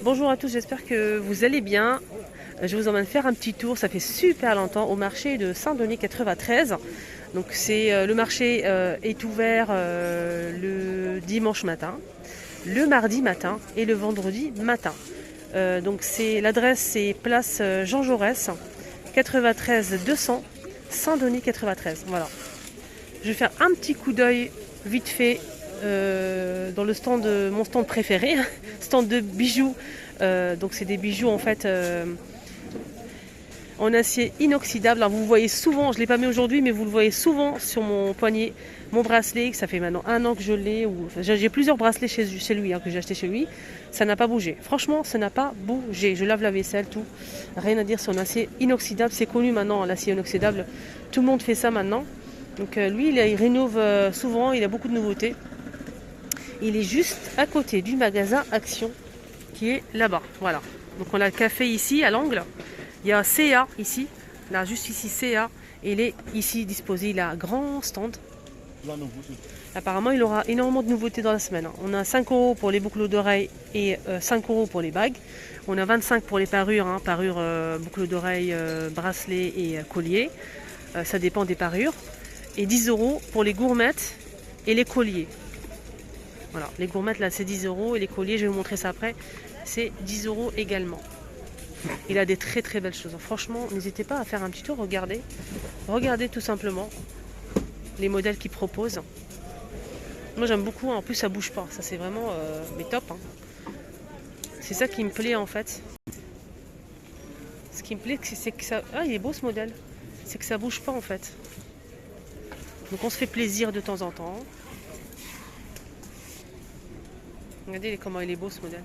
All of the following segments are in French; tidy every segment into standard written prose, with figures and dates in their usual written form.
Bonjour à tous, j'espère que vous allez bien. Je vous emmène faire un petit tour, ça fait super longtemps, au marché de Saint-Denis 93. Donc le marché est ouvert le dimanche matin, le mardi matin et le vendredi matin. Donc l'adresse c'est place Jean Jaurès, 93 200, Saint-Denis 93. Voilà. Je vais faire un petit coup d'œil vite fait dans le stand mon stand préféré, stand de bijoux. Donc c'est des bijoux en fait en acier inoxydable. Alors, vous voyez souvent, je ne l'ai pas mis aujourd'hui, mais vous le voyez souvent sur mon poignet, mon bracelet, que ça fait maintenant 1 an que je l'ai. J'ai plusieurs bracelets chez lui, que j'ai acheté chez lui. Ça n'a pas bougé. Franchement, ça n'a pas bougé. Je lave la vaisselle, tout. Rien à dire sur un acier inoxydable. C'est connu maintenant, l'acier inoxydable. Tout le monde fait ça maintenant. Donc lui, il rénove souvent, il a beaucoup de nouveautés. Il est juste à côté du magasin Action qui est là-bas. Voilà. Donc on a le café ici à l'angle. Il y a CA ici, là juste ici CA. Et il est ici disposé. Il a un grand stand. Apparemment il aura énormément de nouveautés dans la semaine. On a 5 € pour les boucles d'oreilles et 5 € pour les bagues. On a 25 pour les parures, parures, boucles d'oreilles, bracelets et colliers. Ça dépend des parures. Et 10 € pour les gourmettes et les colliers. Voilà, les gourmettes là c'est 10 € et les colliers, je vais vous montrer ça après, c'est 10 € également. Il a des très très belles choses. Franchement, n'hésitez pas à faire un petit tour, regardez. Regardez tout simplement les modèles qu'il propose. Moi j'aime beaucoup, en plus ça bouge pas, ça c'est vraiment mais top. C'est ça qui me plaît en fait. Ce qui me plaît c'est que ça... Ah il est beau ce modèle. C'est que ça bouge pas en fait. Donc on se fait plaisir de temps en temps. Regardez comment il est beau ce modèle.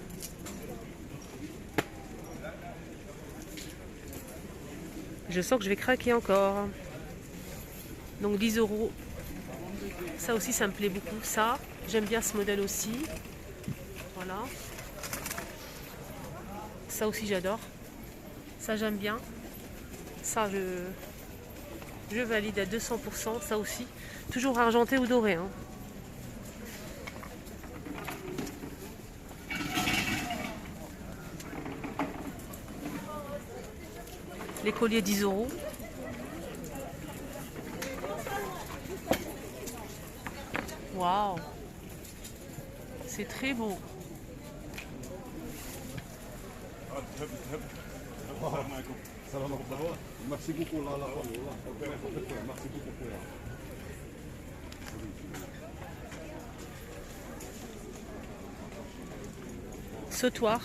Je sens que je vais craquer encore. Donc 10 €. Ça aussi ça me plaît beaucoup. Ça, j'aime bien ce modèle aussi. Voilà. Ça aussi j'adore. Ça j'aime bien. Ça je valide à 200%. Ça aussi. Toujours argenté ou doré. Les colliers 10 €. Waouh! C'est très beau. Merci beaucoup. Merci beaucoup. Sautoir.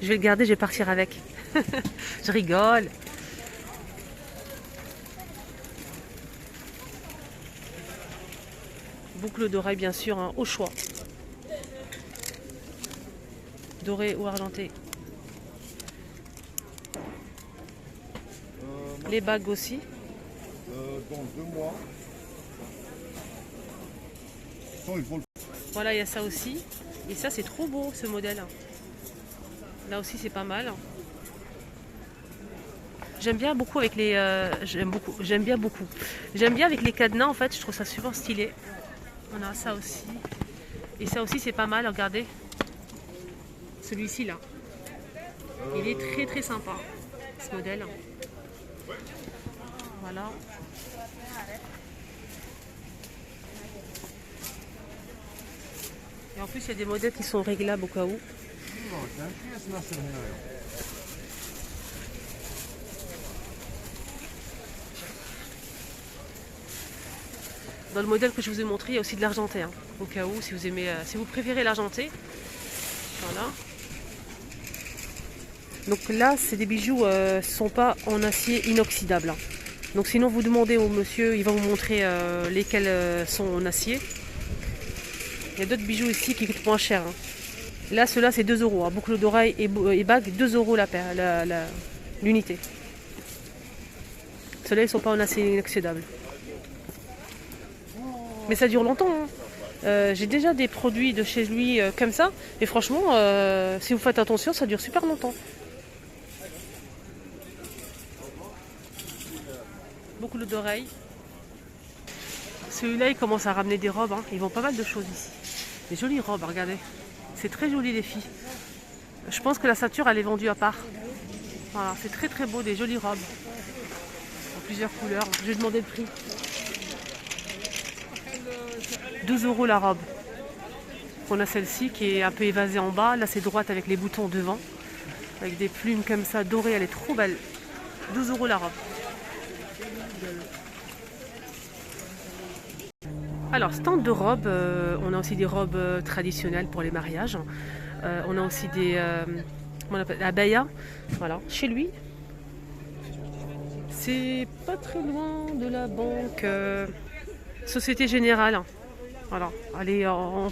Je vais le garder, je vais partir avec. Je rigole. Boucle d'oreille bien sûr, au choix. Doré ou argenté. Les bagues aussi. Dans 2 mois. Voilà, il y a ça aussi. Et ça, c'est trop beau ce modèle. Là aussi, c'est pas mal. J'aime bien beaucoup avec les. J'aime bien avec les cadenas en fait. Je trouve ça super stylé. On a ça aussi. Et ça aussi, c'est pas mal. Regardez. Celui-ci là. Il est très très sympa. Ce modèle. Voilà. Et en plus, il y a des modèles qui sont réglables au cas où. Dans le modèle que je vous ai montré, il y a aussi de l'argenté. Au cas où, si vous aimez, si vous préférez l'argenté. Voilà. Donc là, c'est des bijoux ne sont pas en acier inoxydable. Donc sinon, vous demandez au monsieur, il va vous montrer lesquels sont en acier. Il y a d'autres bijoux ici qui coûtent moins cher. Là, ceux-là, c'est 2 €. Boucle d'oreille et bague, 2 € l'unité. Ceux-là, ils ne sont pas en acier inoxydable. Mais ça dure longtemps. J'ai déjà des produits de chez lui comme ça. Et franchement, si vous faites attention, ça dure super longtemps. Boucle d'oreille. Celui-là, il commence à ramener des robes. Hein. Ils vendent pas mal de choses ici. Des jolies robes, regardez. C'est très joli les filles. Je pense que la ceinture, elle est vendue à part. Voilà, c'est très très beau, des jolies robes. En plusieurs couleurs. Je vais demander le prix. 12 € la robe. On a celle-ci qui est un peu évasée en bas. Là, c'est droite avec les boutons devant. Avec des plumes comme ça dorées, elle est trop belle. 12 € la robe. Alors, stand de robes, on a aussi des robes traditionnelles pour les mariages. On a aussi des comment on appelle, abaya, voilà, chez lui. C'est pas très loin de la banque Société Générale. Voilà, allez un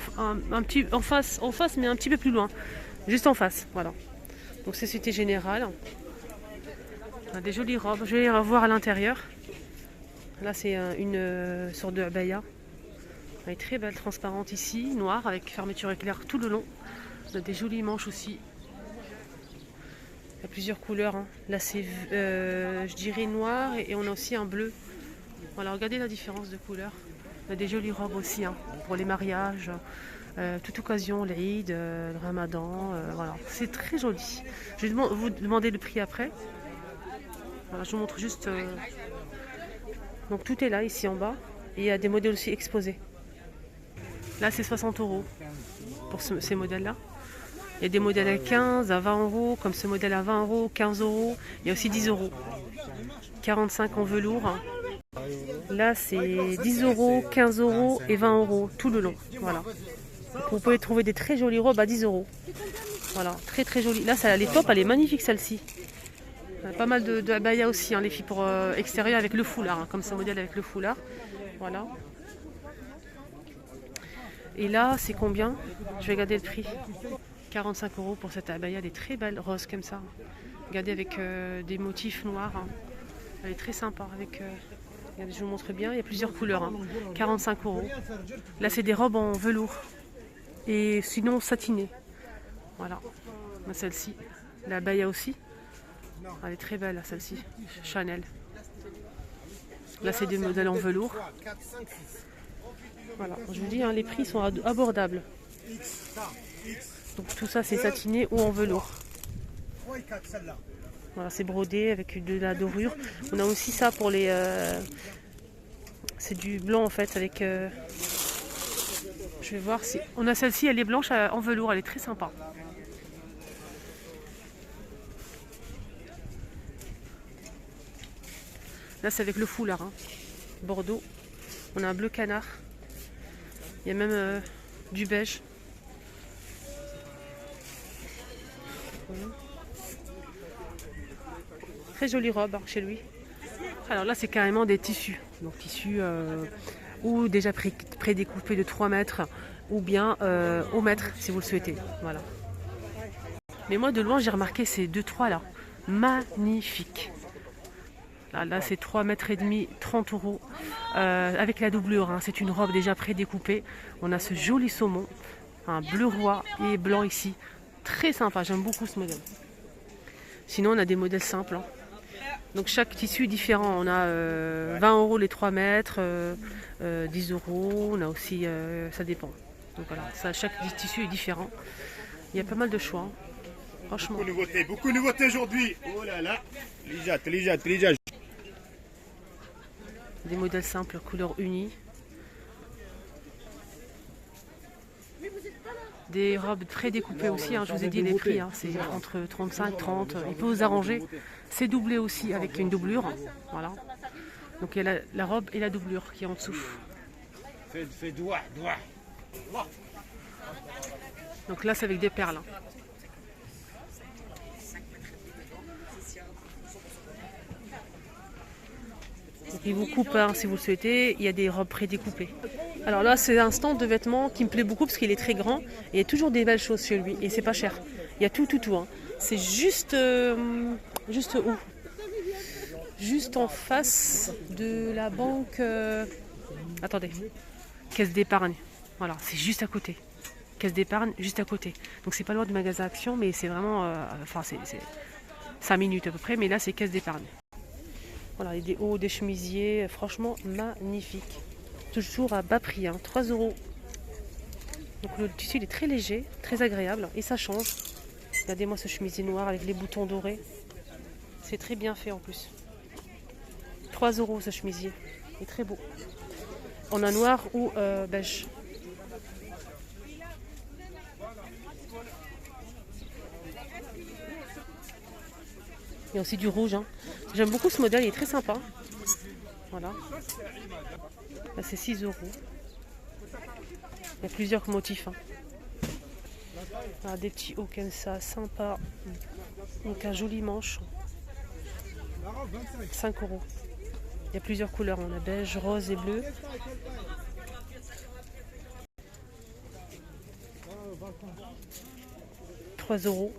petit en face, mais un petit peu plus loin, juste en face. Voilà. Donc Société Générale. On a des jolies robes. Je vais revoir à l'intérieur. Là, c'est une sorte de abaya. Elle est très belle, transparente ici, noire, avec fermeture éclair tout le long. On a des jolies manches aussi. Il y a plusieurs couleurs. Hein. Là, c'est, je dirais, noir et on a aussi un bleu. Voilà, regardez la différence de couleur. On a des jolies robes aussi hein, pour les mariages, toute occasion, l'Eid, le Ramadan. Voilà, c'est très joli. Je vais vous demander le prix après. Voilà, je vous montre juste. Donc tout est là, ici en bas. Et il y a des modèles aussi exposés. Là, c'est 60 € pour ces modèles-là. Il y a des modèles à 15, à 20 €, comme ce modèle à 20 €, 15 €. Il y a aussi 10 €. 45 en velours. Là, c'est 10 €, 15 € et 20 € tout le long. Voilà. Donc, vous pouvez trouver des très jolies robes à 10 €. Voilà, très très jolies. Là, elle est top, elle est magnifique celle-ci. Pas mal de abaya aussi, hein, les filles pour extérieur avec le foulard, hein, comme ce modèle avec le foulard. Voilà. Et là, c'est combien? Je vais regarder le prix. 45 € pour cette abaya, elle est très belle, rose comme ça. Regardez avec des motifs noirs. Hein. Elle est très sympa. Avec, regardez, je vous montre bien, il y a plusieurs couleurs. Hein. 45 €. Là, c'est des robes en velours. Et sinon, satinées. Voilà. Celle-ci. La abaya aussi. Elle est très belle, celle-ci. Chanel. Là, c'est des modèles en velours. Voilà, je vous dis, hein, les prix sont abordables. Donc tout ça, c'est satiné ou en velours. Voilà, c'est brodé avec de la dorure. On a aussi ça pour les... c'est du blanc en fait, avec... je vais voir si... On a celle-ci, elle est blanche en velours, elle est très sympa. Là, c'est avec le foulard. Hein. Bordeaux. On a un bleu canard. Il y a même du beige. Très jolie robe hein, chez lui. Alors là, c'est carrément des tissus. Donc tissus ou déjà prédécoupés de 3 mètres ou bien au mètre si vous le souhaitez. Voilà. Mais moi, de loin, j'ai remarqué ces 2-3 là. Magnifiques. Là c'est 3 mètres et demi, 30 € avec la doublure. Hein. C'est une robe déjà prédécoupée. On a ce joli saumon, un bleu roi et blanc ici. Très sympa, j'aime beaucoup ce modèle. Sinon, on a des modèles simples. Hein. Donc chaque tissu est différent. On a 20 € les 3 mètres, 10 €. On a aussi, ça dépend. Donc voilà, chaque tissu est différent. Il y a pas mal de choix. Hein. Franchement. Beaucoup de nouveautés aujourd'hui. Oh là là, Lisa. Des modèles simples, couleur unie. Des robes très découpées aussi, hein, je vous ai dit les prix, hein, c'est entre 35 30. Il peut vous arranger. C'est doublé aussi avec une doublure. Voilà. Donc il y a la robe et la doublure qui est en dessous. Fais doigt. Donc là, c'est avec des perles. Hein. Il vous coupe hein, si vous le souhaitez, il y a des robes prédécoupées. Alors là, c'est un stand de vêtements qui me plaît beaucoup parce qu'il est très grand. Et il y a toujours des belles choses chez lui et c'est pas cher. Il y a tout. Hein. C'est juste où? Juste en face de la banque... Attendez. Caisse d'épargne. Voilà, c'est juste à côté. Caisse d'épargne, juste à côté. Donc c'est pas loin du magasin Action, mais c'est vraiment... Enfin, c'est 5 minutes à peu près, mais là, c'est caisse d'épargne. Voilà, il y a des hauts, des chemisiers, franchement magnifiques. toujours à bas prix, hein, 3 euros. Donc le tissu il est très léger, très agréable et ça change. Regardez-moi ce chemisier noir avec les boutons dorés. C'est très bien fait en plus. 3 euros ce chemisier, il est très beau. On a noir ou beige. Il y a aussi du rouge. Hein. J'aime beaucoup ce modèle, il est très sympa. Voilà. Là, c'est 6 euros. Il y a plusieurs motifs. Hein. Ah, des petits hauts comme ça, sympa. Donc un joli manche. 5 euros. Il y a plusieurs couleurs. On a beige, rose et bleu. « 3 euros.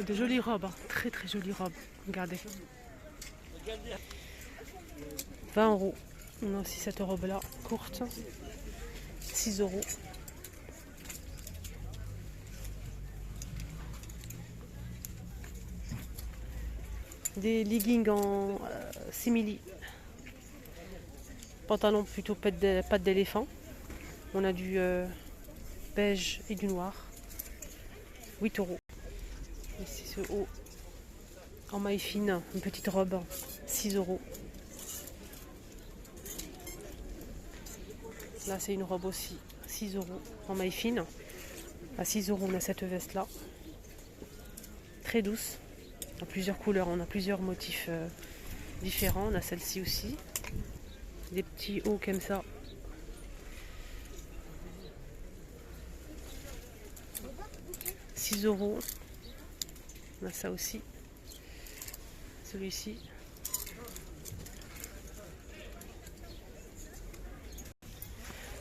De jolies robes, hein. Très très jolies robes. Regardez. 20 euros. On a aussi cette robe là, courte. 6 euros. Des leggings en simili. Pantalon plutôt pattes d'éléphant. On a du beige et du noir. 8 euros. Ici ce haut en maille fine, une petite robe. 6 euros. Là c'est une robe aussi. 6 euros en maille fine. À 6 euros on a cette veste là. Très douce. En plusieurs couleurs, on a plusieurs motifs différents. On a celle-ci aussi. Des petits hauts comme ça. « 6 euros. On a ça aussi. Celui-ci.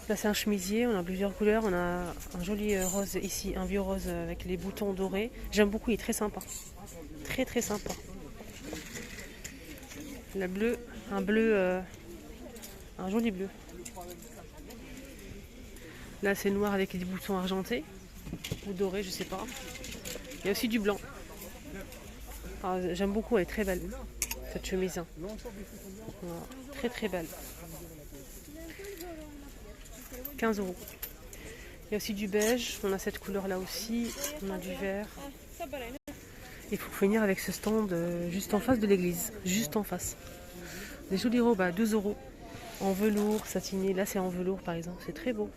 Là c'est un chemisier, on a plusieurs couleurs. On a un joli rose ici, un vieux rose avec les boutons dorés. J'aime beaucoup, il est très sympa. Très très sympa. Le bleu, un bleu, un joli bleu. Là c'est noir avec des boutons argentés ou dorés, je sais pas. Il y a aussi du blanc. J'aime beaucoup, elle est très belle cette chemise. Hein. Voilà. Très très belle. 15 euros. Il y a aussi du beige, on a cette couleur là aussi, on a du vert. Il faut finir avec ce stand juste en face de l'église, juste en face. Des jolies robes à 2 euros. En velours, satiné, là c'est en velours par exemple, c'est très beau.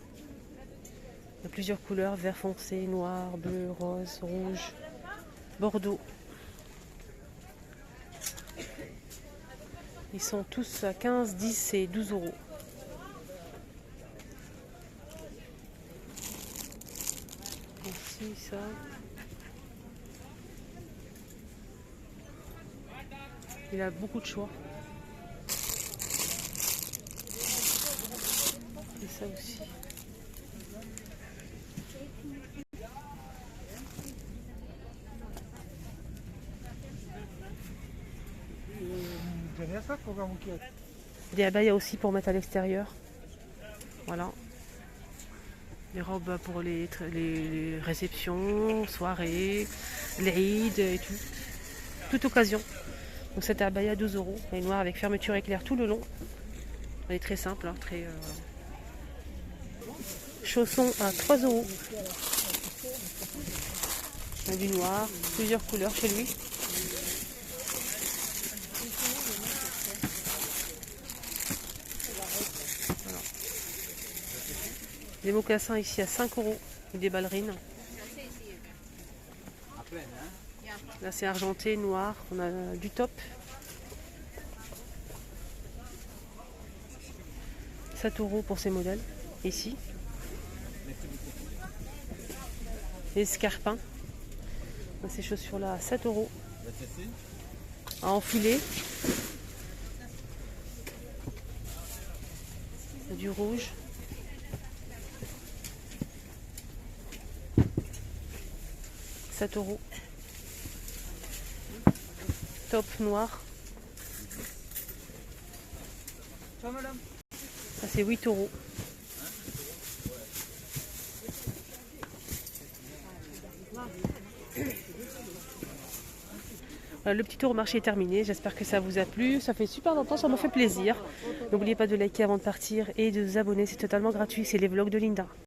Il y a plusieurs couleurs, vert foncé, noir, bleu, rose, rouge, bordeaux. Ils sont tous à 15, 10 et 12 euros. Ici, ça. Il a beaucoup de choix. Et ça aussi. Des abayas aussi pour mettre à l'extérieur. Voilà. Les robes pour les réceptions, soirées, l'Eid et tout. Toute occasion. Donc cette abaya à 12 euros. Elle est noire avec fermeture éclair tout le long. Elle est très simple. Hein, très, Chaussons à 3 euros. Il y a du noir, plusieurs couleurs chez lui. Voilà. Des mocassins ici à 5 euros. Et des ballerines. Là c'est argenté, noir. On a du top. 7 euros pour ces modèles. Ici. Les escarpins. Ces chaussures-là à 7 euros. À enfiler. Du rouge. « 7 euros. Top noir. Ça c'est 8 euros. Voilà, le petit tour au marché est terminé. J'espère que ça vous a plu. Ça fait super longtemps, ça m'a fait plaisir. N'oubliez pas de liker avant de partir et de vous abonner. C'est totalement gratuit. C'est les vlogs de Linda.